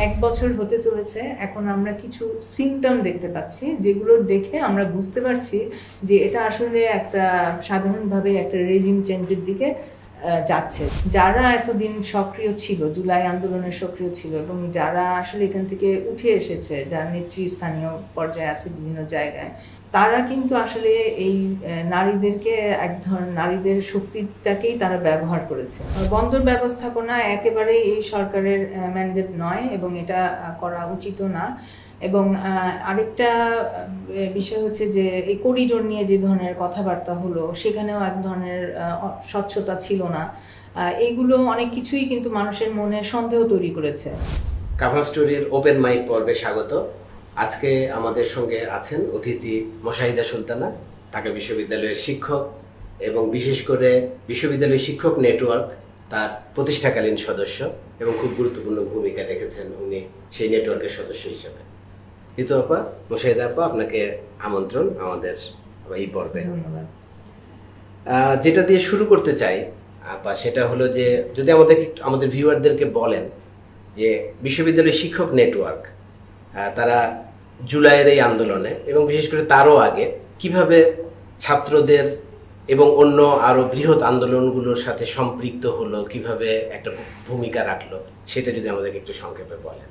1 বছর হতে চলেছে। এখন আমরা কিছু সিমটম দেখতে পাচ্ছি, যেগুলো দেখে আমরা বুঝতে পারছি যে এটা আসলে একটা সাধারণভাবে একটা রেজিম চেঞ্জের দিকে যাচ্ছে। যারা এতদিন সক্রিয় ছিল, জুলাই আন্দোলনে সক্রিয় ছিল, এবং যারা আসলে এখান থেকে উঠে এসেছে, যারা নেতৃস্থানীয় পর্যায়ে আছে বিভিন্ন জায়গায়, তারা কিন্তু আসলে এই নারীদেরকে এক ধরনের নারীদের শক্তিটাকেই তারা ব্যবহার করেছে। বন্দর ব্যবস্থাপনা একেবারেই এই সরকারের ম্যান্ডেট নয়, এবং এটা করা উচিতও না। এবং আরেকটা বিষয় হচ্ছে যে এই করিডোর নিয়ে যে ধরনের কথাবার্তা হলো, সেখানেও এক ধরনের স্বচ্ছতা ছিল না। এইগুলো অনেক কিছুই কিন্তু মানুষের মনে সন্দেহ তৈরি করেছে। কাভার স্টোরির ওপেন মাইক পর্বে স্বাগত। আজকে আমাদের সঙ্গে আছেন অতিথি মোশাহিদা সুলতানা, ঢাকা বিশ্ববিদ্যালয়ের শিক্ষক এবং বিশেষ করে বিশ্ববিদ্যালয় শিক্ষক নেটওয়ার্ক তার প্রতিষ্ঠাকালীন সদস্য, এবং খুব গুরুত্বপূর্ণ ভূমিকা রেখেছেন উনি সেই নেটওয়ার্কের সদস্য হিসেবে। ঋতু আপা, মোশাহিদা আপা, আপনাকে আমন্ত্রণ আমাদের এই পর্বে। ধন্যবাদ। যেটা দিয়ে শুরু করতে চাই আপা, সেটা হলো যে যদি আমাদের ভিউয়ারদেরকে বলেন যে বিশ্ববিদ্যালয় শিক্ষক নেটওয়ার্ক তারা জুলাইয়ের এই আন্দোলনে এবং বিশেষ করে তারও আগে কিভাবে ছাত্রদের এবং অন্য আরো বৃহৎ আন্দোলনগুলোর সাথে সম্পৃক্ত হলো, কিভাবে একটা ভূমিকা রাখলো, সেটা যদি আমাদেরকে একটু সংক্ষেপে বলেন।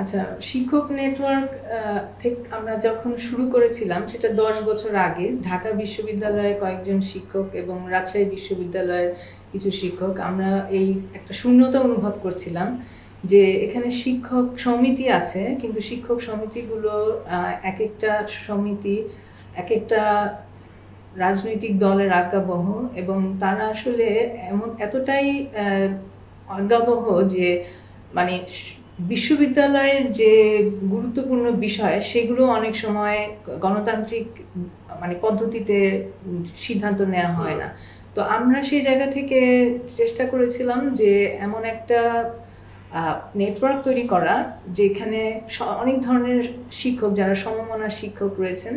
আচ্ছা, শিক্ষক নেটওয়ার্ক থেকে আমরা যখন শুরু করেছিলাম সেটা 10 বছর আগে। ঢাকা বিশ্ববিদ্যালয়ের কয়েকজন শিক্ষক এবং রাজশাহী বিশ্ববিদ্যালয়ের কিছু শিক্ষক, আমরা এই একটা শূন্যতা অনুভব করছিলাম যে এখানে শিক্ষক সমিতি আছে, কিন্তু শিক্ষক সমিতিগুলো এক একটা সমিতি এক একটা রাজনৈতিক দলের আজ্ঞাবহ, এবং তারা আসলে এতটাই আজ্ঞাবহ যে মানে বিশ্ববিদ্যালয়ের যে গুরুত্বপূর্ণ বিষয় সেগুলো অনেক সময় গণতান্ত্রিক পদ্ধতিতে সিদ্ধান্ত নেওয়া হয় না। তো আমরা সেই জায়গা থেকে চেষ্টা করেছিলাম যে এমন একটা নেটওয়ার্ক তৈরি করা যেখানে অনেক ধরনের শিক্ষক, যারা সমমনা শিক্ষক রয়েছেন,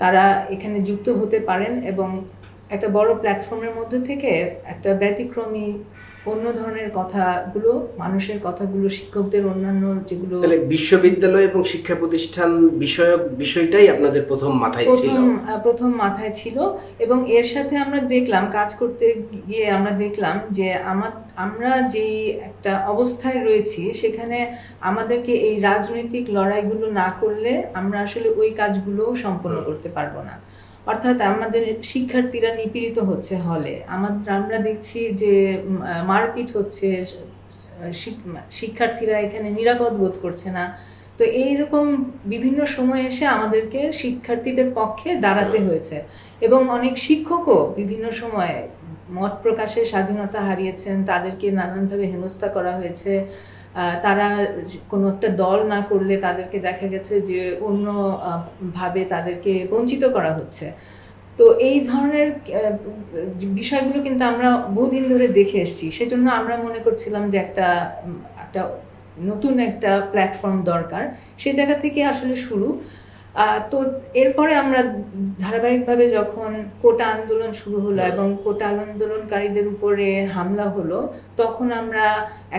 তারা এখানে যুক্ত হতে পারেন এবং একটা বড় প্ল্যাটফর্মের মধ্যে থেকে একটা ব্যতিক্রমী অন্য ধরনের কথাগুলো, মানুষের কথাগুলো, শিক্ষকদের অন্যান্য যেগুলো, তাহলে বিশ্ববিদ্যালয় এবং শিক্ষা প্রতিষ্ঠান বিষয়টাই আপনাদের প্রথম মাথায় ছিল। এবং এর সাথে আমরা দেখলাম, কাজ করতে গিয়ে আমরা দেখলাম যে আমরা যেই একটা অবস্থায় রয়েছি সেখানে আমাদেরকে এই রাজনৈতিক লড়াইগুলো না করলে আমরা আসলে ওই কাজগুলো সম্পন্ন করতে পারবো না। অর্থাৎ আমাদের শিক্ষার্থীরা নিপীড়িত হচ্ছে হলে, আমরা দেখছি যে মারপিট হচ্ছে, শিক্ষার্থীরা এখানে নিরাপদ বোধ করছে না। তো এইরকম বিভিন্ন সময় এসে আমাদেরকে শিক্ষার্থীদের পক্ষে দাঁড়াতে হয়েছে, এবং অনেক শিক্ষকও বিভিন্ন সময় মত প্রকাশের স্বাধীনতা হারিয়েছেন, তাদেরকে নানানভাবে হেনস্থা করা হয়েছে। তারা কোনো একটা দল না করলে তাদেরকে দেখা গেছে যে অন্য ভাবে তাদেরকে বঞ্চিত করা হচ্ছে। তো এই ধরনের বিষয়গুলো কিন্তু আমরা বহুদিন ধরে দেখে এসেছি। সেজন্য আমরা মনে করছিলাম যে একটা নতুন একটা প্ল্যাটফর্ম দরকার। সেই জায়গা থেকে আসলে শুরু। তো এরপরে আমরা ধারাবাহিকভাবে যখন কোটা আন্দোলন শুরু হলো এবং কোটা আন্দোলনকারীদের উপরে হামলা হলো, তখন আমরা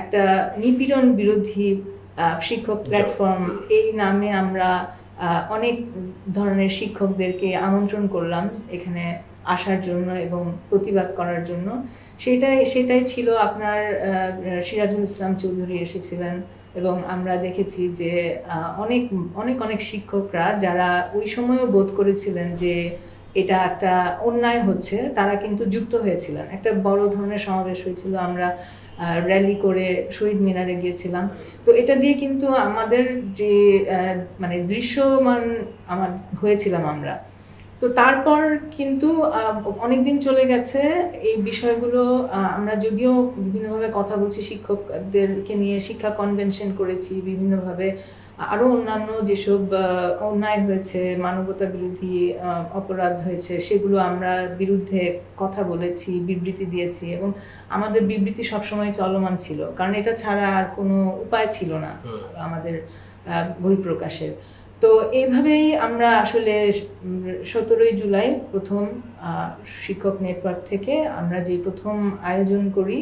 একটা নিপীড়ন বিরোধী শিক্ষক প্ল্যাটফর্ম এই নামে আমরা অনেক ধরনের শিক্ষকদেরকে আমন্ত্রণ করলাম এখানে আসার জন্য এবং প্রতিবাদ করার জন্য। সেটাই ছিল আপনার সিরাজুল ইসলাম চৌধুরী এসেছিলেন, এবং আমরা দেখেছি যে অনেক শিক্ষকরা যারা ওই সময়ও বোধ করেছিলেন যে এটা একটা অন্যায় হচ্ছে, তারা কিন্তু যুক্ত হয়েছিলেন। একটা বড় ধরনের সমাবেশ হয়েছিল, আমরা র্যালি করে শহীদ মিনারে গিয়েছিলাম। তো এটা দিয়ে কিন্তু আমাদের যে দৃশ্যমান হয়েছিলাম আমরা। তো তারপর কিন্তু অনেকদিন চলে গেছে, এই বিষয়গুলো আমরা যদিও বিভিন্নভাবে কথা বলছি, শিক্ষকদেরকে নিয়ে শিক্ষা কনভেনশন করেছি, বিভিন্নভাবে আরও অন্যান্য যেসব অন্যায় হয়েছে, মানবতা বিরোধী অপরাধ হয়েছে, সেগুলো আমরা বিরুদ্ধে কথা বলেছি, বিবৃতি দিয়েছি, এবং আমাদের বিবৃতি সবসময় চলমান ছিল, কারণ এটা ছাড়া আর কোনো উপায় ছিল না আমাদের বহিঃপ্রকাশের। তো এইভাবেই আমরা আসলে 17ই জুলাই প্রথম শিক্ষক নেটওয়ার্ক থেকে আমরা যে প্রথম আয়োজন করি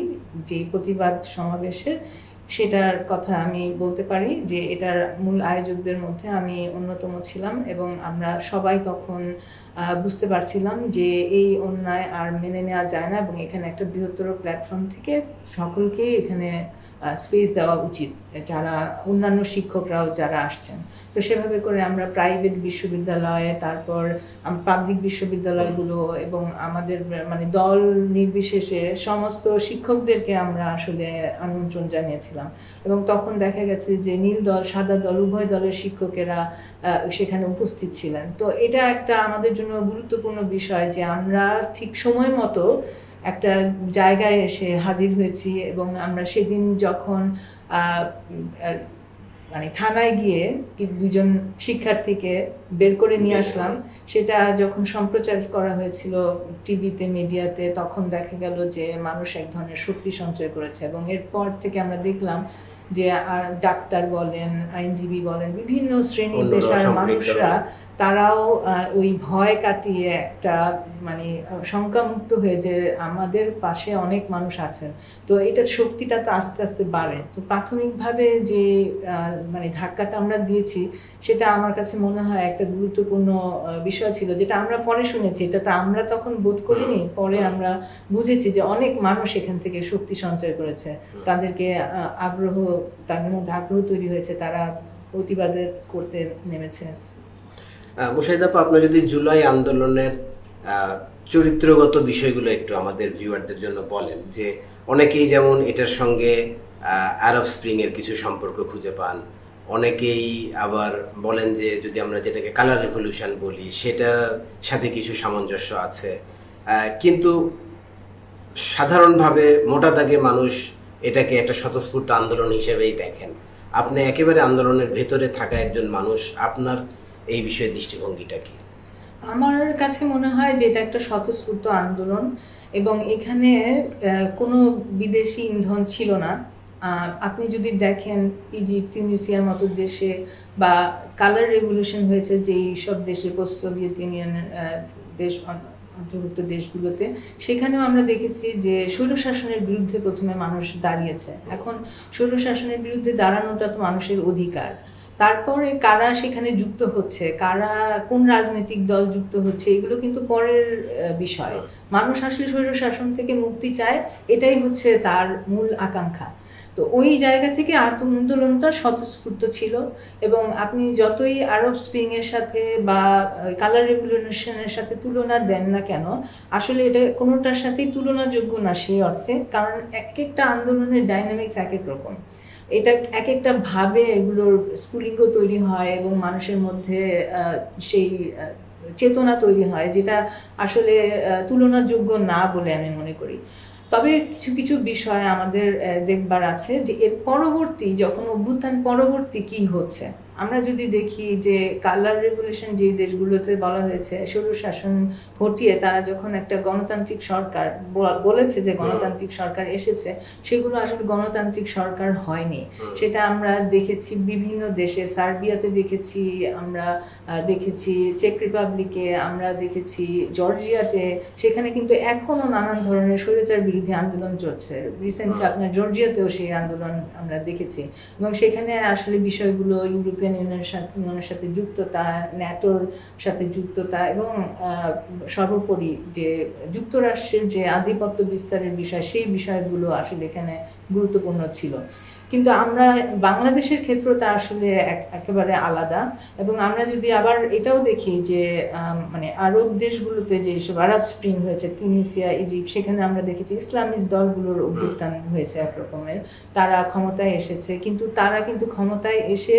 যে প্রতিবাদ সমাবেশের, সেটার কথা আমি বলতে পারি যে এটার মূল আয়োজকদের মধ্যে আমি অন্যতম ছিলাম, এবং আমরা সবাই তখন বুঝতে পারছিলাম যে এই অন্যায় আর মেনে নেওয়া যায় না, এবং এখানে একটা বৃহত্তর প্ল্যাটফর্ম থেকে সকলকেই এখানে স্পেস দেওয়া উচিত, যারা অন্যান্য শিক্ষকরাও যারা আসছেন। তো সেভাবে করে আমরা প্রাইভেট বিশ্ববিদ্যালয়ে, তারপর পাবলিক বিশ্ববিদ্যালয়গুলো এবং আমাদের মানে দল নির্বিশেষে সমস্ত শিক্ষকদেরকে আমরা আসলে আমন্ত্রণ জানিয়েছিলাম, এবং তখন দেখা গেছে যে নীল দল সাদা দল উভয় দলের শিক্ষকেরা সেখানে উপস্থিত ছিলেন। তো এটা একটা আমাদের জন্য গুরুত্বপূর্ণ বিষয় যে আমরা ঠিক সময় মতো একটা জায়গায় এসে হাজির হয়েছি, এবং আমরা সেদিন যখন মানে থানায় গিয়ে দুজন শিক্ষার্থীকে বের করে নিয়ে আসলাম, সেটা যখন সম্প্রচার করা হয়েছিল টিভিতে, মিডিয়াতে, তখন দেখা গেল যে মানুষ এক ধরনের শক্তি সঞ্চয় করেছে। এবং এরপর থেকে আমরা দেখলাম যে ডাক্তার বলেন, আইনজীবী বলেন, বিভিন্ন শ্রেণী পেশার মানুষরা তারাও ওই ভয় কাটিয়ে একটা মানে শঙ্কামুক্ত হয়ে যে আমাদের পাশে অনেক মানুষ আছেন। তো এটার শক্তিটা তো আস্তে আস্তে বাড়ে। তো প্রাথমিকভাবে যে মানে ধাক্কাটা আমরা দিয়েছি সেটা আমার কাছে মনে হয় একটা গুরুত্বপূর্ণ বিষয় ছিল, যেটা আমরা পরে শুনেছি। এটা তো আমরা তখন বোধ করিনি, পরে আমরা বুঝেছি যে অনেক মানুষ এখান থেকে শক্তি সঞ্চয় করেছে, তাদেরকে তাদের মধ্যে আগ্রহ তৈরি হয়েছে, তারা প্রতিবাদের করতে নেমেছে। মুশাহিদা আপা, আপনার যদি জুলাই আন্দোলনের চরিত্রগত বিষয়গুলো একটু আমাদের ভিউয়ারদের জন্য বলেন, যে অনেকেই যেমন এটার সঙ্গে আরব স্প্রিং এর কিছু সম্পর্ক খুঁজে পান, অনেকেই আবার বলেন যে যদি আমরা যেটাকে কালার রেভলিউশন বলি সেটার সাথে কিছু সামঞ্জস্য আছে, কিন্তু সাধারণভাবে মোটা দাগে মানুষ এটাকে একটা স্বতঃস্ফূর্ত আন্দোলন হিসেবেই দেখেন। আপনি একেবারে আন্দোলনের ভেতরে থাকা একজন মানুষ, আপনার এই বিষয়ে দৃষ্টিভঙ্গিটা কি? আমার কাছে মনে হয় যে এটা একটা স্বতঃস্ফূর্ত আন্দোলন, এবং এখানে কোনো বিদেশি ইন্ধন ছিল না। আপনি যদি দেখেন ইজিপ্ট, তিউনিসিয়ার মতো দেশে, বা কালার রেভলিউশন হয়েছে যেই সব দেশে, পোস্ট সোভিয়েত ইউনিয়নের দেশ অন্তর্ভুক্ত দেশগুলোতে, সেখানেও আমরা দেখেছি যে স্বৈরশাসনের বিরুদ্ধে প্রথমে মানুষ দাঁড়িয়েছে। এখন স্বৈরশাসনের বিরুদ্ধে দাঁড়ানোটা তো মানুষের অধিকার। তারপরে কারা সেখানে যুক্ত হচ্ছে, কারা কোন রাজনৈতিক দল যুক্ত হচ্ছে, এগুলো কিন্তু পরের বিষয়। মানুষ আসলে স্বৈরশাসন থেকে মুক্তি চায়, এটাই হচ্ছে তার মূল আকাঙ্ক্ষা। তো ওই জায়গা থেকে আন্দোলনটা স্বতঃস্ফূর্ত ছিল, এবং আপনি যতই আরব স্প্রিং এর সাথে বা কালার রেভলিউশনের সাথে তুলনা দেন না কেন, আসলে এটা কোনোটার সাথেই তুলনাযোগ্য না সেই অর্থে, কারণ এক একটা আন্দোলনের ডাইনামিক্স এক এক রকম। এটা এক একটা ভাবে এগুলোর স্ফুলিঙ্গ তৈরি হয়, এবং মানুষের মধ্যে সেই চেতনা তৈরি হয়, যেটা আসলে তুলনাযোগ্য না বলে আমি মনে করি। তবে কিছু কিছু বিষয় আমাদের দেখবার আছে যে এর পরবর্তী, যখন অভ্যুত্থান পরবর্তী কি হচ্ছে। আমরা যদি দেখি যে কালার রেভলিউশন যে দেশগুলোতে বলা হয়েছে স্বৈরশাসন হটিয়ে তারা যখন একটা গণতান্ত্রিক সরকার বলেছে যে গণতান্ত্রিক সরকার এসেছে, সেগুলো আসলে গণতান্ত্রিক সরকার হয়নি। সেটা আমরা দেখেছি বিভিন্ন দেশে, সার্বিয়াতে দেখেছি, আমরা দেখেছি চেক রিপাবলিকে, আমরা দেখেছি জর্জিয়াতে, সেখানে কিন্তু এখনো নানান ধরনের স্বৈরাচার বিরোধী আন্দোলন চলছে। রিসেন্টলি আপনার জর্জিয়াতেও সেই আন্দোলন আমরা দেখেছি, এবং সেখানে আসলে বিষয়গুলো ইউরোপিয়ান ইউনিয়নের সাথে যুক্ততা, ন্যাটোর সাথে যুক্ততা, এবং সর্বোপরি যে যুক্তরাষ্ট্রের যে আধিপত্য বিস্তারের বিষয়, সেই বিষয়গুলো আসলে এখানে গুরুত্বপূর্ণ ছিল। কিন্তু আমরা বাংলাদেশের ক্ষেত্রটা আসলে একেবারে আলাদা। এবং আমরা যদি আবার এটাও দেখি যে মানে আরব দেশগুলোতে যেসব আরব স্প্রিং হয়েছে, তিউনিসিয়া, ইজিপ্ট, সেখানে আমরা দেখেছি ইসলামিস্ট দলগুলোর অভ্যুত্থান হয়েছে এক রকমের, তারা ক্ষমতায় এসেছে, কিন্তু তারা কিন্তু ক্ষমতায় এসে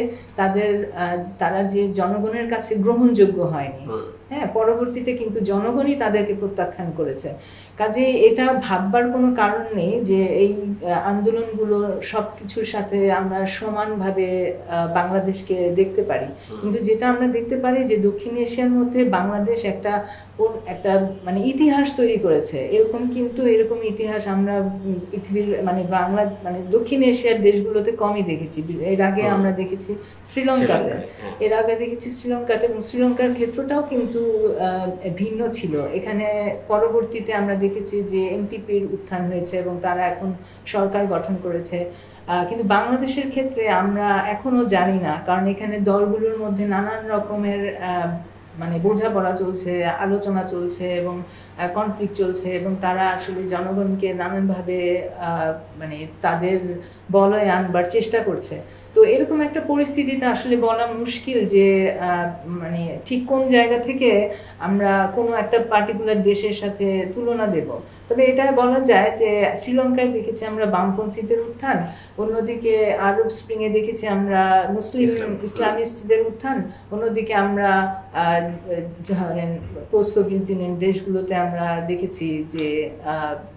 তারা যে জনগণের কাছে গ্রহণযোগ্য হয়নি। হ্যাঁ, পরবর্তীতে কিন্তু জনগণই তাদেরকে প্রত্যাখ্যান করেছে। কাজে এটা ভাববার কোনো কারণ নেই যে এই আন্দোলনগুলো সবকিছুর সাথে আমরা সমানভাবে বাংলাদেশকে দেখতে পারি। কিন্তু যেটা আমরা দেখতে পারি যে দক্ষিণ এশিয়ার মধ্যে বাংলাদেশ একটা মানে ইতিহাস তৈরি করেছে। এরকম ইতিহাস আমরা পৃথিবীর মানে দক্ষিণ এশিয়ার দেশগুলোতে কমই দেখেছি। এর আগে আমরা দেখেছি শ্রীলঙ্কাতে, এবং শ্রীলঙ্কার ক্ষেত্রটাও কিন্তু ভিন্ন ছিল। এখানে পরবর্তীতে আমরা দেখেছি যে এনপিপির উত্থান হয়েছে এবং তারা এখন সরকার গঠন করেছে। কিন্তু বাংলাদেশের ক্ষেত্রে আমরা এখনো জানি না, কারণ এখানে দলগুলোর মধ্যে নানান রকমের মানে বোঝাপড়া চলছে, আলোচনা চলছে এবং কনফ্লিক্ট চলছে, এবং তারা আসলে জনগণকে নানানভাবে মানে তাদের বলয়ে আনবার চেষ্টা করছে। তো এরকম একটা পরিস্থিতিতে আসলে বলা মুশকিল যে মানে ঠিক কোন জায়গা থেকে আমরা কোনো একটা পার্টিকুলার দেশের সাথে তুলনা দেব। তবে এটা বলা যায় যে শ্রীলঙ্কায় দেখেছি আমরা বামপন্থীদের উত্থান, অন্যদিকে আরব স্প্রিংয়ে দেখেছি আমরা মুসলিম ইসলামিস্টদের উত্থান, অন্যদিকে আমরা ধরেন পোস্ট সোভিয়েত ইউনিয়ন দেশগুলোতে আমরা দেখেছি যে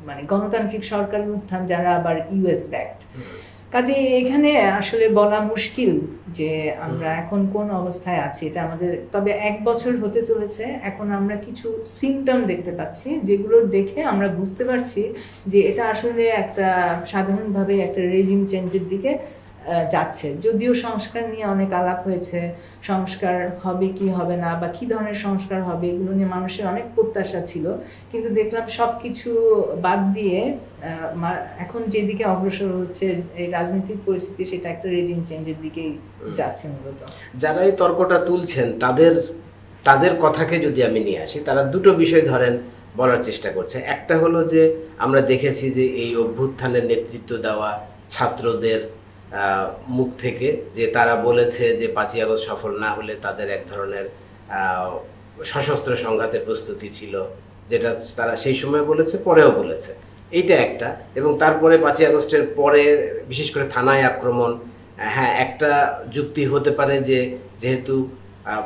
মানে গণতান্ত্রিক সরকারের উত্থান যারা আবার ইউএস ব্যাকড। কাজে এখানে আসলে বলা মুশকিল যে আমরা এখন কোন অবস্থায় আছি এটা আমাদের। তবে 1 বছর হতে চলেছে, এখন আমরা কিছু সিমটম দেখতে পাচ্ছি যেগুলো দেখে আমরা বুঝতে পারছি যে এটা আসলে একটা সাধারণভাবে একটা রেজিম চেঞ্জের দিকে যাচ্ছে। যদিও সংস্কার নিয়ে অনেক আলাপ হয়েছে, সংস্কার হবে কি হবে না বা কি ধরনের সংস্কার হবে এগুলো নিয়ে মানুষের অনেক প্রত্যাশা ছিল, কিন্তু দেখলাম সবকিছু বাদ দিয়ে এখন যেদিকে অগ্রসর হচ্ছে এই রাজনৈতিক পরিস্থিতি, সেটা একটা রেজিম চেঞ্জের দিকেই যাচ্ছে মূলত। যারা এই তর্কটা তুলছেন তাদের কথাকে যদি আমি নিয়ে আসি, তারা দুটো বিষয় ধরেন বলার চেষ্টা করছে। একটা হলো যে আমরা দেখেছি যে এই অভ্যুত্থানের নেতৃত্ব দেওয়া ছাত্রদের মুখ থেকে যে তারা বলেছে যে 5ই আগস্ট সফল না হলে তাদের এক ধরনের সশস্ত্র সংঘাতের প্রস্তুতি ছিল, যেটা তারা সেই সময় বলেছে, পরেও বলেছে। এইটা একটা। এবং তারপরে 5ই আগস্টের পরে বিশেষ করে থানায় আক্রমণ, হ্যাঁ একটা যুক্তি হতে পারে যে যেহেতু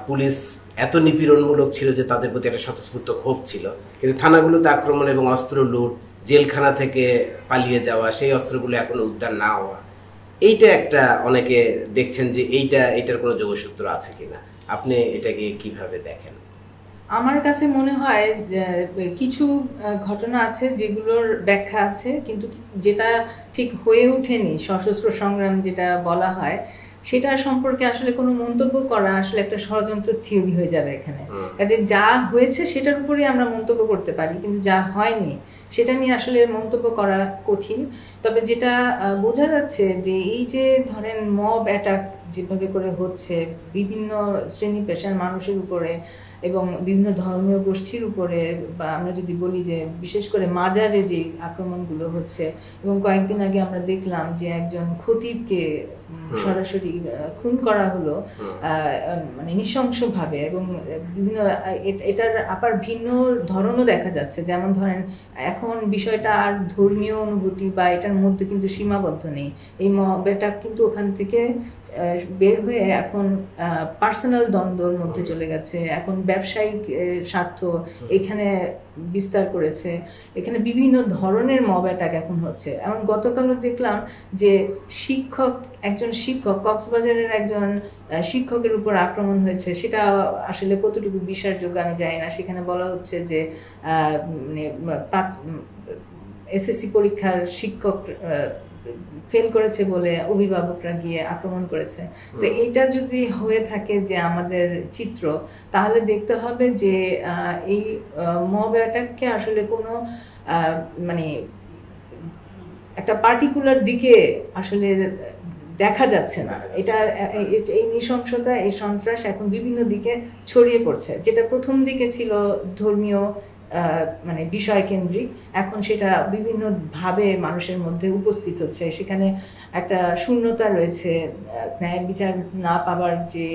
পুলিশ এত নিপীড়নমূলক ছিল যে তাদের প্রতি একটা স্বতঃস্ফূর্ত ক্ষোভ ছিল, কিন্তু থানাগুলোতে আক্রমণ এবং অস্ত্র লুট, জেলখানা থেকে পালিয়ে যাওয়া, সেই অস্ত্রগুলো এখনো উদ্ধার না হওয়া, এইটা একটা অনেকে দেখছেন যে এইটার কোনো যোগসূত্র আছে কিনা। আপনি এটাকে কিভাবে দেখেন? আমার কাছে মনে হয় কিছু ঘটনা আছে যেগুলোর ব্যাখ্যা আছে, কিন্তু যেটা ঠিক হয়ে ওঠেনি, সশস্ত্র সংগ্রাম যেটা বলা হয়, সেটা সম্পর্কে আসলে কোনো মন্তব্য করা আসলে একটা ষড়যন্ত্র থিওরি হয়ে যাবে এখানে। কাজে যা হয়েছে সেটার উপরেই আমরা মন্তব্য করতে পারি, কিন্তু যা হয়নি সেটা নিয়ে আসলে মন্তব্য করা কঠিন। তবে যেটা বোঝা যাচ্ছে যে এই যে ধরেন মব অ্যাটাক যেভাবে করে হচ্ছে বিভিন্ন শ্রেণী পেশার মানুষের উপরে এবং বিভিন্ন ধর্মীয় গোষ্ঠীর উপরে, বা আমরা যদি বলি যে বিশেষ করে মাজারে যে আক্রমণগুলো হচ্ছে, এবং কয়েকদিন আগে আমরা দেখলাম যে একজন খতিবকে সরাসরি খুন করা হলো মানে নৃশংসভাবে, এবং বিভিন্ন এটার আবার ভিন্ন ধরনও দেখা যাচ্ছে। যেমন ধরেন এখন বিষয়টা আর ধর্মীয় অনুভূতি বা এটার মধ্যে কিন্তু সীমাবদ্ধ নেই, এই মবটা কিন্তু ওখান থেকে বের হয়ে এখন পার্সোনাল দ্বন্দ্বের মধ্যে চলে গেছে, এখন ব্যবসায়িক স্বার্থ এখানে বিস্তার করেছে, এখানে বিভিন্ন ধরনের মব অ্যাটাক এখন হচ্ছে। এবং গতকালও দেখলাম যে একজন শিক্ষক কক্সবাজারের একজন শিক্ষকের উপর আক্রমণ হয়েছে, সেটা আসলে কতটুকু বিশ্বাসযোগ্য আমি জানি না। সেখানে বলা হচ্ছে যে এসএসসি পরীক্ষার শিক্ষক ফেল করেছে বলে অভিভাবকরা গিয়ে আক্রমণ করেছে। তো এইটা যদি হয়ে থাকে যে আমাদের চিত্র, তাহলে দেখতে হবে যে এই মব অ্যাটাককে আসলে কোনো মানে একটা পার্টিকুলার দিকে আসলে দেখা যাচ্ছে না। এটা এই নৃশংসতা, এই সন্ত্রাস এখন বিভিন্ন দিকে ছড়িয়ে পড়ছে। যেটা প্রথম দিকে ছিল ধর্মীয় মানে বিষয় কেন্দ্রিক, এখন সেটা বিভিন্নভাবে মানুষের মধ্যে উপস্থিত হচ্ছে। সেখানে একটা শূন্যতা রয়েছে, ন্যায় বিচার না পাবার যে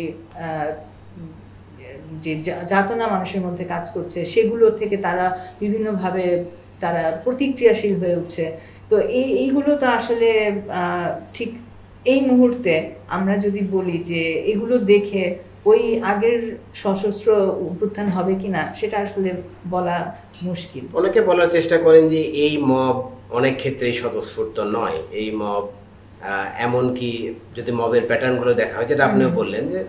যাতনা মানুষের মধ্যে কাজ করছে, সেগুলো থেকে তারা বিভিন্নভাবে তারা প্রতিক্রিয়াশীল হয়ে উঠছে। তো এইগুলো তো আসলে ঠিক এই মুহূর্তে আমরা যদি বলি যে এগুলো দেখে ওই আগের সশস্ত্র অভ্যুত্থান হবে কিনা, সেটা আসলে বলা মুশকিল। অনেকে বলার চেষ্টা করেন যে এই মব অনেক ক্ষেত্রেই স্বতঃস্ফূর্ত নয়। এই মব এমনকি যদি মবের প্যাটার্নগুলো দেখা হয়, যেটা আপনিও বললেন যে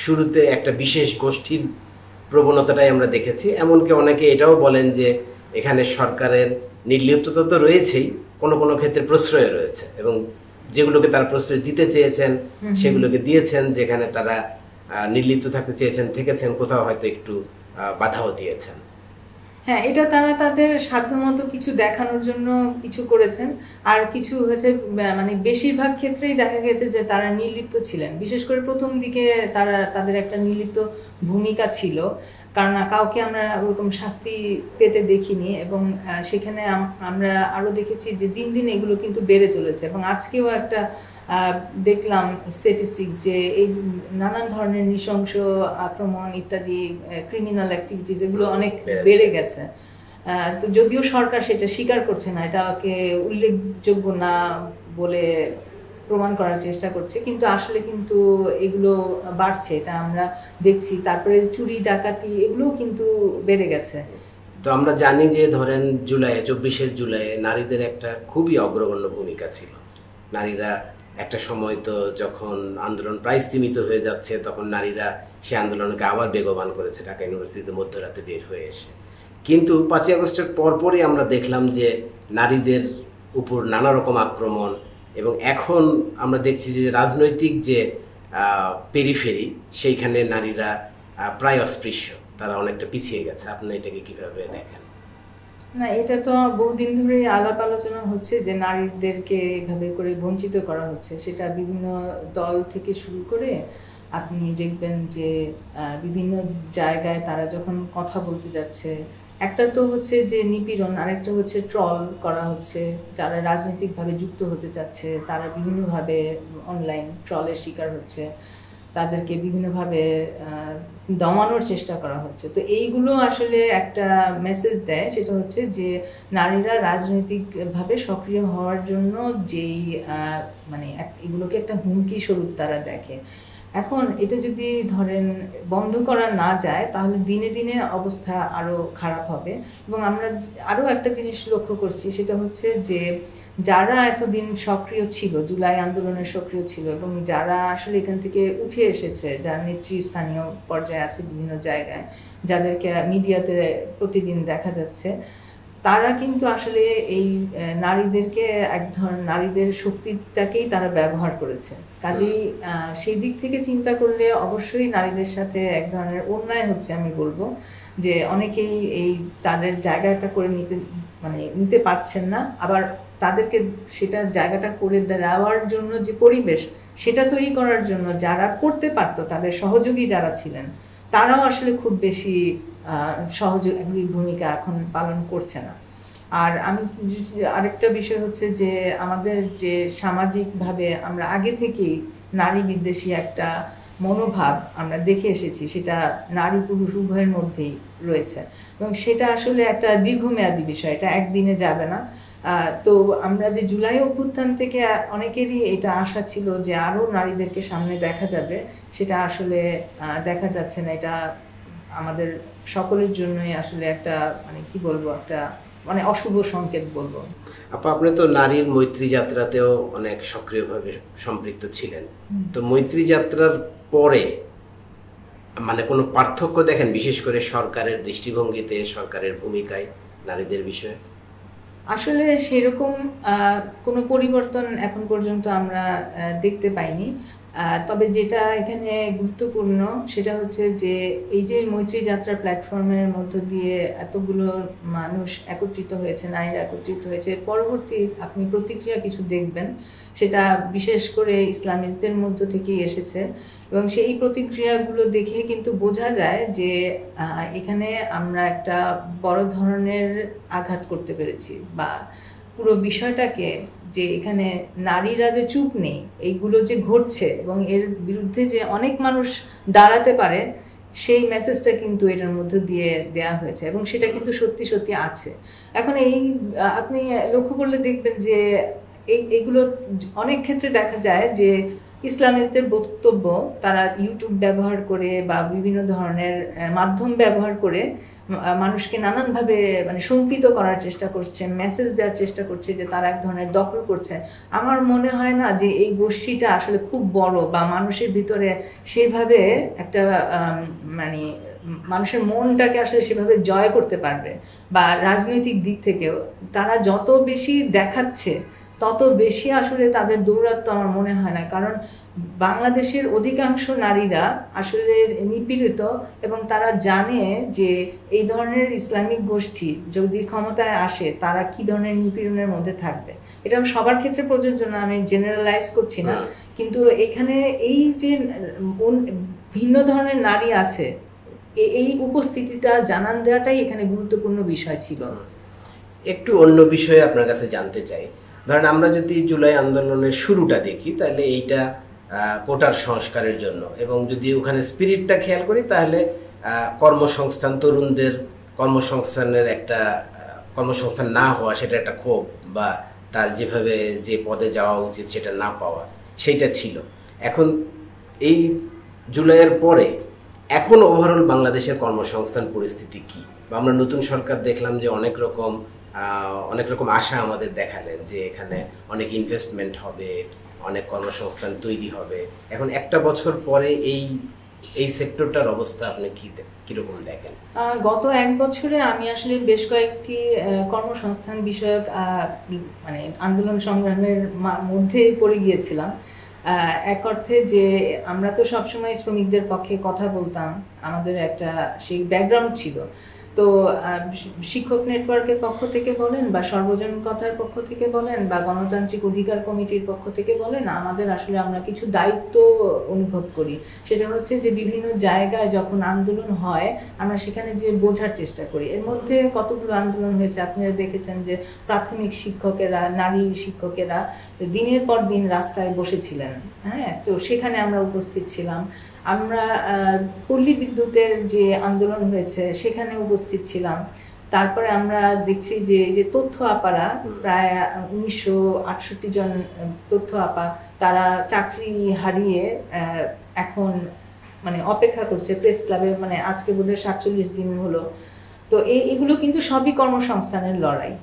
শুরুতে একটা বিশেষ গোষ্ঠীর প্রবণতাটাই আমরা দেখেছি। এমনকি অনেকে এটাও বলেন যে এখানে সরকারের নির্লিপ্ততা তো রয়েছেই, কোনো কোনো ক্ষেত্রে প্রশ্রয় রয়েছে, এবং যেগুলোকে তারা প্রশ্রয় দিতে চেয়েছেন সেগুলোকে দিয়েছেন, যেখানে তারা নির্লিপ্ত থাকতে চেয়েছেন থেকেছেন, কোথাও হয়তো একটু বাধাও দিয়েছেন। হ্যাঁ, এটা তারা তাদের সাধ্যমতো কিছু দেখানোর জন্য কিছু করেছেন, আর কিছু হচ্ছে মানে বেশিরভাগ ক্ষেত্রেই দেখা গেছে যে তারা নির্লিপ্ত ছিলেন। বিশেষ করে প্রথম দিকে তাদের একটা নির্লিপ্ত ভূমিকা ছিল, কারণ কাউকে আমরা ওরকম শাস্তি পেতে দেখিনি, এবং সেখানে আমরা আরও দেখেছি যে দিন দিন এগুলো কিন্তু বেড়ে চলেছে। এবং আজকেও একটা দেখলাম স্ট্যাটিস্টিক্স যে এই নানান ধরনের নৃশংস আক্রমণ ইত্যাদি ক্রিমিনাল অ্যাক্টিভিটিস এগুলো অনেক বেড়ে গেছে। তো যদিও সরকার সেটা স্বীকার করছে না, এটাকে উল্লেখযোগ্য না বলে প্রমাণ করার চেষ্টা করছে, কিন্তু আসলে কিন্তু এগুলো বাড়ছে, এটা আমরা দেখছি। তারপরে চুরি ডাকাতি এগুলোও কিন্তু বেড়ে গেছে। তো আমরা জানি যে ধরেন 24 জুলাই নারীদের একটা খুবই অগ্রগণ্য ভূমিকা ছিল। নারীরা একটা সময় তো যখন আন্দোলন প্রায় স্তীমিত হয়ে যাচ্ছে, তখন নারীরা সে আন্দোলনকে আবার বেগবান করেছে ঢাকা ইউনিভার্সিটিতে মধ্যরাতে বের হয়ে এসে। কিন্তু 5ই আগস্টের পরপরই আমরা দেখলাম যে নারীদের উপর নানা রকম আক্রমণ, এবং এখন আমরা দেখছি যে রাজনৈতিক যে পেরিফেরি সেইখানে নারীরা প্রায় অস্পৃশ্য, তারা অনেকটা পিছিয়ে গেছে। আপনি এটাকে কিভাবে দেখেন? না, এটা তো বহুদিন ধরেই আলাপ আলোচনা হচ্ছে যে নারীদেরকে এইভাবে করে বঞ্চিত করা হচ্ছে। সেটা বিভিন্ন দল থেকে শুরু করে আপনি দেখবেন যে বিভিন্ন জায়গায় তারা যখন কথা বলতে যাচ্ছে, একটা তো হচ্ছে যে নিপীড়ন, আরেকটা হচ্ছে ট্রল করা হচ্ছে। যারা রাজনৈতিকভাবে যুক্ত হতে চাচ্ছে তারা বিভিন্নভাবে অনলাইন ট্রলের শিকার হচ্ছে, তাদেরকে বিভিন্নভাবে দমানোর চেষ্টা করা হচ্ছে। তো এইগুলো আসলে একটা মেসেজ দেয়, সেটা হচ্ছে যে নারীরা রাজনৈতিকভাবে সক্রিয় হওয়ার জন্য যেই মানে এগুলোকে একটা হুমকি স্বরূপ তারা দেখে। এখন এটা যদি ধরেন বন্ধ করা না যায়, তাহলে দিনে দিনে অবস্থা আরও খারাপ হবে। এবং আমরা আরও একটা জিনিস লক্ষ্য করছি, সেটা হচ্ছে যে যারা এতদিন সক্রিয় ছিল, জুলাই আন্দোলনের সক্রিয় ছিল, এবং যারা আসলে এখান থেকে উঠে এসেছে, যারা নেতৃস্থানীয় পর্যায়ে আছে বিভিন্ন জায়গায়, যাদেরকে মিডিয়াতে প্রতিদিন দেখা যাচ্ছে, তারা কিন্তু আসলে এই নারীদেরকে এক ধরনের নারীদের শক্তিটাকেই তারা ব্যবহার করেছে। কাজেই সেই দিক থেকে চিন্তা করলে অবশ্যই নারীদের সাথে এক ধরনের অন্যায় হচ্ছে। আমি বলবো যে অনেকেই এই তাদের জায়গাটা করে নিতে পারছেন না, আবার তাদেরকে সেটা জায়গাটা করে দেওয়ার জন্য যে পরিবেশ সেটা তৈরি করার জন্য যারা করতে পারতো, তাদের সহযোগী যারা ছিলেন, তারাও আসলে খুব বেশি সহযোগী ভূমিকা এখন পালন করছে না। আর আমি আরেকটা বিষয় হচ্ছে যে আমাদের যে সামাজিকভাবে আমরা আগে থেকেই নারী বিদ্বেষী একটা মনোভাব আমরা দেখে এসেছি, সেটা নারী পুরুষ উভয়ের মধ্যেই রয়েছে, এবং সেটা আসলে একটা দীর্ঘমেয়াদী বিষয়, এটা একদিনে যাবে না। তো আমরা যে জুলাই অভ্যুত্থান থেকে অনেকেরই এটা আশা ছিল যে আরও নারীদেরকে সামনে দেখা যাবে, সেটা আসলে দেখা যাচ্ছে না। এটা আমাদের সকলের জন্যই আসলে একটা মানে কি বলবো, একটা মানে অশুভ সংকেত বলবো। আপনি তো নারীর মৈত্রী যাত্রাতেও অনেক সক্রিয়ভাবে সম্পৃক্ত ছিলেন। তো মৈত্রী যাত্রার পরে মানে কোনো পার্থক্য দেখেন, বিশেষ করে সরকারের দৃষ্টিভঙ্গিতে, সরকারের ভূমিকায় নারীদের বিষয়ে? আসলে সেরকম কোনো পরিবর্তন এখন পর্যন্ত আমরা দেখতে পাইনি। তবে যেটা এখানে গুরুত্বপূর্ণ সেটা হচ্ছে যে এই যে মৈত্রী যাত্রা প্ল্যাটফর্মের মধ্য দিয়ে এতগুলো মানুষ একত্রিত হয়েছে, নারীরা একত্রিত হয়েছে, পরবর্তী আপনি প্রতিক্রিয়া কিছু দেখবেন, সেটা বিশেষ করে ইসলামিস্টদের মধ্য থেকেই এসেছে। এবং সেই প্রতিক্রিয়াগুলো দেখে কিন্তু বোঝা যায় যে এখানে আমরা একটা বড় ধরনের আঘাত করতে পেরেছি, বা পুরো বিষয়টাকে যে এখানে নারীরা যে চুপ নেই, এইগুলো যে ঘটছে এবং এর বিরুদ্ধে যে অনেক মানুষ দাঁড়াতে পারে, সেই মেসেজটা কিন্তু এটার মধ্যে দিয়ে দেয়া হয়েছে, এবং সেটা কিন্তু সত্যি সত্যি আছে। এখন এই আপনি লক্ষ্য করলে দেখবেন যে এইগুলো অনেক ক্ষেত্রে দেখা যায় যে ইসলামিস্টদের বক্তব্য তারা ইউটিউব ব্যবহার করে বা বিভিন্ন ধরনের মাধ্যম ব্যবহার করে মানুষকে নানানভাবে মানে শঙ্কিত করার চেষ্টা করছে, মেসেজ দেওয়ার চেষ্টা করছে যে তারা এক ধরনের দখল করছে। আমার মনে হয় না যে এই গোষ্ঠীটা আসলে খুব বড়, বা মানুষের ভিতরে সেভাবে একটা মানে মানুষের মনটাকে আসলে সেভাবে জয় করতে পারবে। বা রাজনৈতিক দিক থেকেও তারা যত বেশি দেখাচ্ছে তত বেশি আসলে তাদের দৌরাত্ম আমার মনে হয় না, কারণ বাংলাদেশের অধিকাংশ নারীরা আসলে নিপীড়িত এবং তারা জানে যে এই ধরনের ইসলামিক গোষ্ঠী যদি ক্ষমতায় আসে তারা কি ধরনের নিপীড়নের মধ্যে থাকবে। এটা সবার ক্ষেত্রে প্রযোজ্য না, আমি জেনারেলাইজ করছি না, কিন্তু এখানে এই যে ভিন্ন ধরনের নারী আছে এই উপস্থিতিটা জানান দেওয়াটাই এখানে গুরুত্বপূর্ণ বিষয় ছিল। একটু অন্য বিষয়ে আপনার কাছে জানতে চাই, ধরেন আমরা যদি জুলাই আন্দোলনের শুরুটা দেখি তাহলে এইটা কোটার সংস্কারের জন্য, এবং যদি ওখানে স্পিরিটটা খেয়াল করি তাহলে কর্মসংস্থান, তরুণদের কর্মসংস্থানের একটা কর্মসংস্থান না হওয়া সেটা একটা ক্ষোভ, বা তার যেভাবে যে পদে যাওয়া উচিত সেটা না পাওয়া সেইটা ছিল। এখন এই জুলাইয়ের পরে এখন ওভারঅল বাংলাদেশের কর্মসংস্থান পরিস্থিতি কি? বা আমরা নতুন সরকার দেখলাম যে অনেক রকম আশা আমাদের দেখালেন যে এখানে অনেক ইনভেস্টমেন্ট হবে, অনেক কর্মসংস্থান তৈরি হবে। এখন একটা বছর পরে এই সেক্টরটার অবস্থা আপনি কিরকম দেখেন? গত এক বছরে আমি আসলে বেশ কয়েকটি কর্মসংস্থান বিষয়ক মানে আন্দোলন সংগ্রামের মধ্যে পড়ে গিয়েছিলাম। এক অর্থে যে আমরা তো সবসময় শ্রমিকদের পক্ষে কথা বলতাম, আমাদের একটা সেই ব্যাকগ্রাউন্ড ছিল। তো শিক্ষক নেটওয়ার্কের পক্ষ থেকে বলেন বা সর্বজন কথার পক্ষ থেকে বলেন বা গণতান্ত্রিক অধিকার কমিটির পক্ষ থেকে বলেন, আমাদের আসলে আমরা কিছু দায়িত্ব অনুভব করি। সেটা হচ্ছে যে বিভিন্ন জায়গায় যখন আন্দোলন হয় আমরা সেখানে যে বোঝার চেষ্টা করি। এর মধ্যে কতগুলো আন্দোলন হয়েছে আপনারা দেখেছেন যে প্রাথমিক শিক্ষকেরা, নারী শিক্ষকেরা দিনের পর দিন রাস্তায় বসেছিলেন। হ্যাঁ, তো সেখানে আমরা উপস্থিত ছিলাম। আমরা পল্লী বিদ্যুতের যে আন্দোলন হয়েছে সেখানে উপস্থিত ছিলাম। তারপরে আমরা দেখছি যে তথ্য আপারা প্রায় 1968 জন তথ্য আপা, তারা চাকরি হারিয়ে এখন মানে অপেক্ষা করছে প্রেস ক্লাবে, মানে আজকে বোধহয় 47 দিন হলো। তো এগুলো কিন্তু সবই কর্মসংস্থানের লড়াই।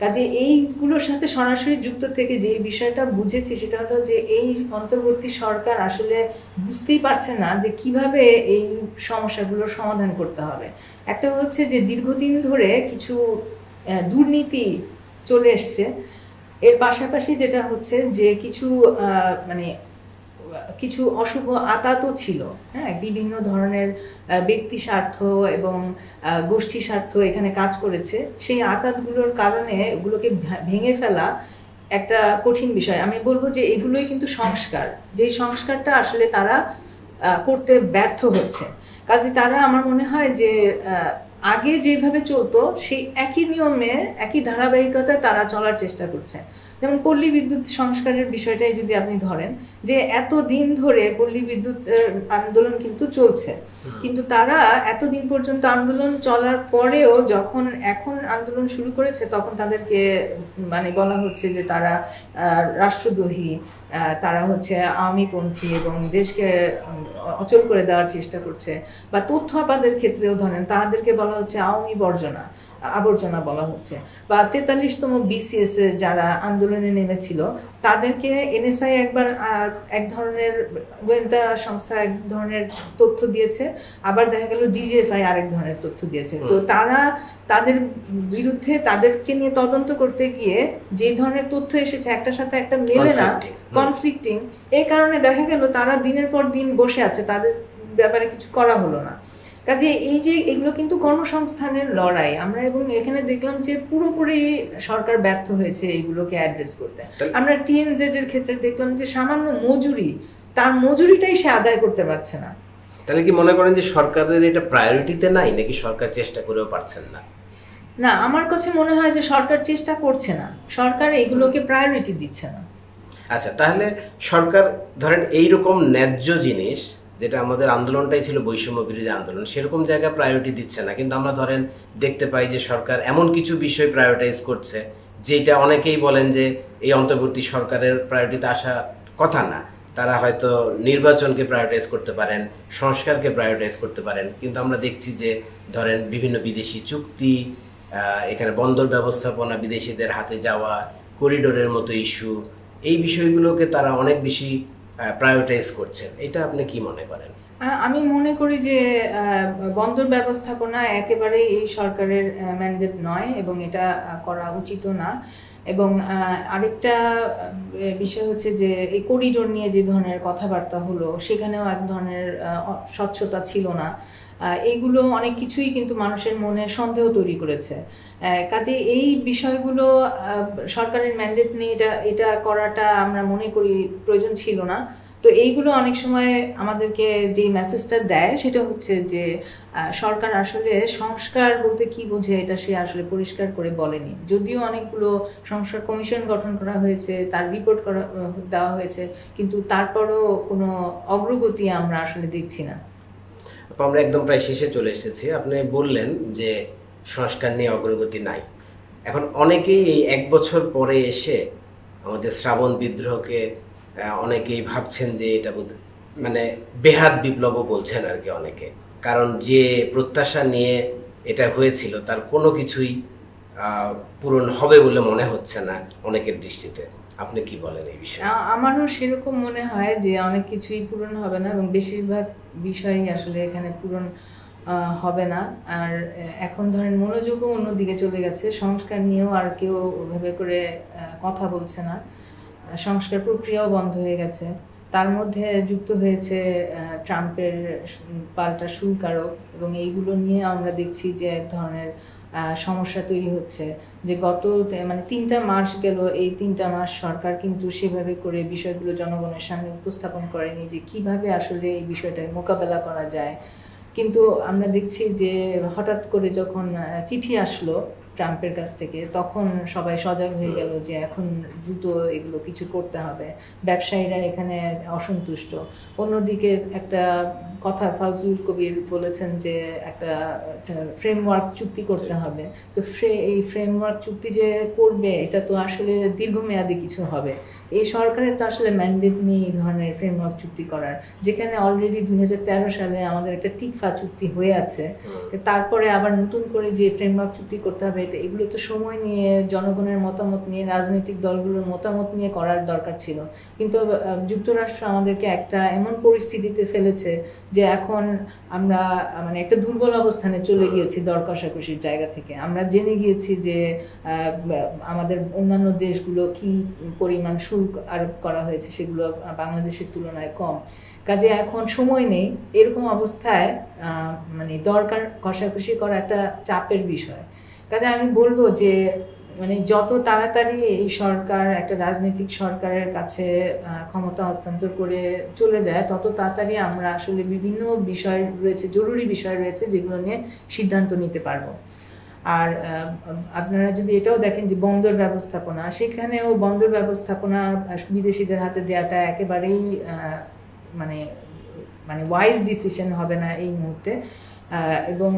কাজে এইগুলোর সাথে সরাসরি যুক্ত থেকে যে বিষয়টা বুঝেছি সেটা হলো যে এই অন্তর্বর্তী সরকার আসলে বুঝতেই পারছে না যে কিভাবে এই সমস্যাগুলোর সমাধান করতে হবে। একটা হচ্ছে যে দীর্ঘদিন ধরে কিছু দুর্নীতি চলে এসছে, এর পাশাপাশি যেটা হচ্ছে যে কিছু অশুভ আতাতও ছিল। হ্যাঁ, বিভিন্ন ধরনের ব্যক্তি স্বার্থ এবং গোষ্ঠী স্বার্থ এখানে কাজ করেছে। সেই আতাতগুলোর কারণে ওগুলোকে ভেঙে ফেলা একটা কঠিন বিষয়। আমি বলবো যে এগুলোই কিন্তু সংস্কার, যেই সংস্কারটা আসলে তারা করতে ব্যর্থ হচ্ছে। কাজে তারা, আমার মনে হয় যে আগে যেভাবে চলতো সেই একই নিয়মে একই ধারাবাহিকতায় তারা চলার চেষ্টা করছে। যেমন পল্লী বিদ্যুৎ সংস্কারের বিষয়টাই যদি আপনি ধরেন, যে এত দিন ধরে পল্লী বিদ্যুৎ আন্দোলন কিন্তু চলছে, কিন্তু তারা এতদিন পর্যন্ত আন্দোলন চলার পরেও যখন এখন আন্দোলন শুরু করেছে তখন তাদেরকে মানে বলা হচ্ছে যে তারা রাষ্ট্রদ্রোহী, তারা হচ্ছে আওয়ামীপন্থী এবং দেশকে অচল করে দেওয়ার চেষ্টা করছে। বা তথ্য আপাদের ক্ষেত্রেও ধরেন, তাদেরকে বলা হচ্ছে আওয়ামী আবর্জনা বলা হচ্ছে। বা 43তম BCS এর যারা আন্দোলনে নেমেছিল তাদেরকে NSI একবার এক ধরনের গোয়েন্দা সংস্থা এক ধরনের তথ্য দিয়েছে, আবার দেখা গেল DGFI আরেক ধরনের তথ্য দিয়েছে। তো তারা তাদের বিরুদ্ধে তাদেরকে নিয়ে তদন্ত করতে গিয়ে যে ধরনের তথ্য এসেছে একটার সাথে একটা মেলে না, কনফ্লিক্টিং, এই কারণে দেখা গেল তারা দিনের পর দিন বসে আছে, তাদের ব্যাপারে কিছু করা হলো না। কাজে এই যে এগুলো কিন্তু কর্মসংস্থানের লড়াই আমরা, এবং এখানে দেখলাম যে পুরোপুরি সরকার ব্যর্থ হয়েছে এইগুলোকে অ্যাড্রেস করতে। আমরা TNZ এর ক্ষেত্রে দেখলাম যে সামান্য মজুরি, তার মজুরিটাই সে আদায় করতে পারছে না। তাহলে কি মনে করেন যে সরকারের এটা প্রায়োরিটিতে নাই, নাকি সরকার চেষ্টা করেও পারছেন না? না, আমার কাছে মনে হয় যে সরকার চেষ্টা করছে না, সরকার এগুলোকে প্রায়োরিটি দিচ্ছে না। আচ্ছা, তাহলে সরকার ধরেন এইরকম ন্যায্য জিনিস, যেটা আমাদের আন্দোলনটাই ছিল বৈষম্য বিরোধী আন্দোলন, সেরকম জায়গায় প্রায়োরিটি দিচ্ছে না। কিন্তু আমরা ধরেন দেখতে পাই যে সরকার এমন কিছু বিষয় প্রায়োরিটাইজ করছে যেটা অনেকেই বলেন যে এই অন্তর্বর্তী সরকারের প্রায়োরিটিতে আসা কথা না। তারা হয়তো নির্বাচনকে প্রায়োরিটাইজ করতে পারেন, সংস্কারকে প্রায়োরিটাইজ করতে পারেন, কিন্তু আমরা দেখছি যে ধরেন বিভিন্ন বিদেশি চুক্তি, এখানে বন্দর ব্যবস্থাপনা, বিদেশিদের হাতে যাওয়া, করিডোরের মতো ইস্যু, এই বিষয়গুলোকে তারা অনেক বেশি প্রায়োরিটাইজ করছেন। এটা আপনি কি মনে করেন? আমি মনে করি যে বন্দর ব্যবস্থাপনা একেবারেই এই সরকারের ম্যান্ডেট নয় এবং এটা করা উচিত না। এবং আরেকটা বিষয় হচ্ছে যে এই করিডোর নিয়ে যে ধরনের কথাবার্তা হলো, সেখানেও এক ধরনের স্বচ্ছতা ছিল না। এইগুলো অনেক কিছুই কিন্তু মানুষের মনে সন্দেহ তৈরি করেছে। কাজে এই বিষয়গুলো সরকারের ম্যান্ডেট নিয়ে এটা করাটা আমরা মনে করি প্রয়োজন ছিল না। তো এইগুলো অনেক সময় আমাদেরকে যে মেসেজটা দেয় সেটা হচ্ছে যে সরকার আসলে সংস্কার বলতে কি বোঝে এটা সে আসলে পরিষ্কার করে বলেনি। যদিও অনেকগুলো সংস্কার কমিশন গঠন করা হয়েছে, তার রিপোর্ট দেওয়া হয়েছে, কিন্তু তারপরও কোনো অগ্রগতি আমরা আসলে দেখছি না। আমরা একদম প্রায় শেষে চলে এসেছি। আপনি বললেন যে সংস্কার নিয়ে অগ্রগতি নাই। এখন অনেকেই এই 1 বছর পরে এসে আমাদের শ্রাবণ বিদ্রোহকে অনেকেই ভাবছেন যে এটা মানে বেহাত বিপ্লবও বলছেন আর কি অনেকে, কারণ যে প্রত্যাশা নিয়ে এটা হয়েছিল তার কোনো কিছুই পূরণ হবে বলে মনে হচ্ছে না অনেকের দৃষ্টিতে। আপনি কি বলেন এই বিষয়ে? আমারও সেরকম মনে হয় যে অনেক কিছুই পূরণ হবে না, এবং বেশিরভাগ বিষয়ই আসলে এখানে পূরণ হবে না। আর এখন ধরেন মনোযোগও অন্যদিকে চলে গেছে, সংস্কার নিয়েও আর কেউ ওভাবে করে কথা বলছে না, সংস্কার প্রক্রিয়াও বন্ধ হয়ে গেছে। তার মধ্যে যুক্ত হয়েছে ট্রাম্পের পাল্টা শুল্ক আরোপ, এবং এইগুলো নিয়ে আমরা দেখছি যে এক ধরনের সমস্যা তৈরি হচ্ছে। যে গত মানে 3টা মাস গেল, এই 3টা মাস সরকার কিন্তু সেভাবে করে বিষয়গুলো জনগণের সামনে উপস্থাপন করেনি যে কিভাবে আসলে এই বিষয়টাকে মোকাবেলা করা যায়। কিন্তু আমরা দেখছি যে হঠাৎ করে যখন চিঠি আসলো ট্রাম্পের কাছ থেকে, তখন সবাই সজাগ হয়ে গেল যে এখন দ্রুত এগুলো কিছু করতে হবে। ব্যবসায়ীরা এখানে অসন্তুষ্ট। অন্যদিকে একটা কথা ফাউজুল কবির বলেছেন যে একটা ফ্রেমওয়ার্ক চুক্তি করতে হবে। তো এই ফ্রেমওয়ার্ক চুক্তি যে করবে এটা তো আসলে দীর্ঘমেয়াদী কিছু হবে। এই সরকারের তো আসলে ম্যান্ডেট নেই এই ধরনের ফ্রেমওয়ার্ক চুক্তি করার, যেখানে অলরেডি 2013 সালে আমাদের একটা টিকফা চুক্তি হয়ে আছে। তারপরে আবার নতুন করে যে ফ্রেমওয়ার্ক চুক্তি করতে হবে, এগুলো তো সময় নিয়ে, জনগণের মতামত নিয়ে, রাজনৈতিক দলগুলোর মতামত নিয়ে করার দরকার ছিল। কিন্তু যুক্তরাষ্ট্র আমাদেরকে একটা এমন পরিস্থিতিতে ফেলেছে যে এখন আমরা মানে একটা দুর্বল অবস্থানে চলে গিয়েছি দর কষাকষির জায়গা থেকে। আমরা জেনে গিয়েছি যে আমাদের অন্যান্য দেশগুলো কি পরিমাণ শুল্ক আরোপ করা হয়েছে, সেগুলো বাংলাদেশের তুলনায় কম। কাজে এখন সময় নেই। এরকম অবস্থায় মানে দরকার কষাকষি করা একটা চাপের বিষয়। কাজে আমি বলবো যে মানে যত তাড়াতাড়ি এই সরকার একটা রাজনৈতিক সরকারের কাছে ক্ষমতা হস্তান্তর করে চলে যায়, তত তাড়াতাড়ি আমরা আসলে বিভিন্ন বিষয় রয়েছে, জরুরি বিষয় রয়েছে যেগুলো নিয়ে সিদ্ধান্ত নিতে পারবো। আর আপনারা যদি এটাও দেখেন যে বন্দর ব্যবস্থাপনা, সেখানেও বন্দর ব্যবস্থাপনা বিদেশিদের হাতে দেওয়াটা একেবারেই মানে মানে ওয়াইজ ডিসিশন হবে না এই মুহূর্তে। এবং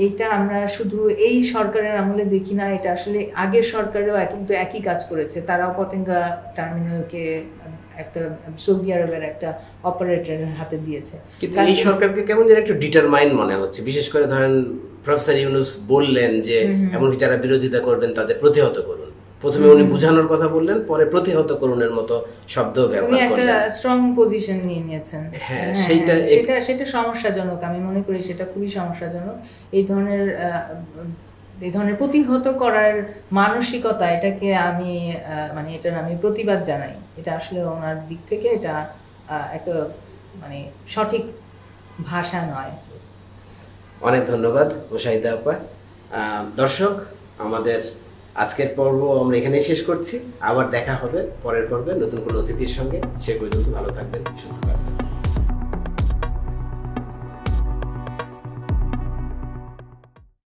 এইটা আমরা শুধু এই সরকারের আমলে দেখি না, এটা আসলে আগের সরকারেও কিন্তু একই কাজ করেছে। তারাও পতেঙ্গা টার্মিনালকে একটা সৌদি আরবের একটা অপারেটরের হাতে দিয়েছে। কিন্তু এই সরকারকে কেমন যেন একটু ডিটারমাইন মনে হচ্ছে। বিশেষ করে ধরেন প্রফেসর ইউনূস বললেন যে এমনকি যারা বিরোধিতা করবেন তাদের প্রতিহত করুন। প্রথমে উনি বুঝানোর কথা বললেন, পরে প্রতিহত করুনের মতো শব্দ ব্যবহার করলেন। উনি একটা স্ট্রং পজিশন নিয়ে নিয়েছেন। হ্যাঁ, সেটা সমস্যাজনক। আমি মনে করি সেটা খুবই সমস্যাজনক। এই ধরনের প্রতিহত করার মানসিকতা, এটাকে আমি মানে এটার আমি প্রতিবাদ জানাই। এটা আসলে ওনার দিক থেকে এটা একটা মানে সঠিক ভাষা নয়। অনেক ধন্যবাদ মুশাহিদা আপা। দর্শক, আমাদের আজকের পর্ব আমরা এখানেই শেষ করছি। আবার দেখা হবে পরের পর্বে নতুন কোনো অতিথির সঙ্গে। সে পর্যন্ত ভালো থাকবেন, সুস্থ থাকবেন।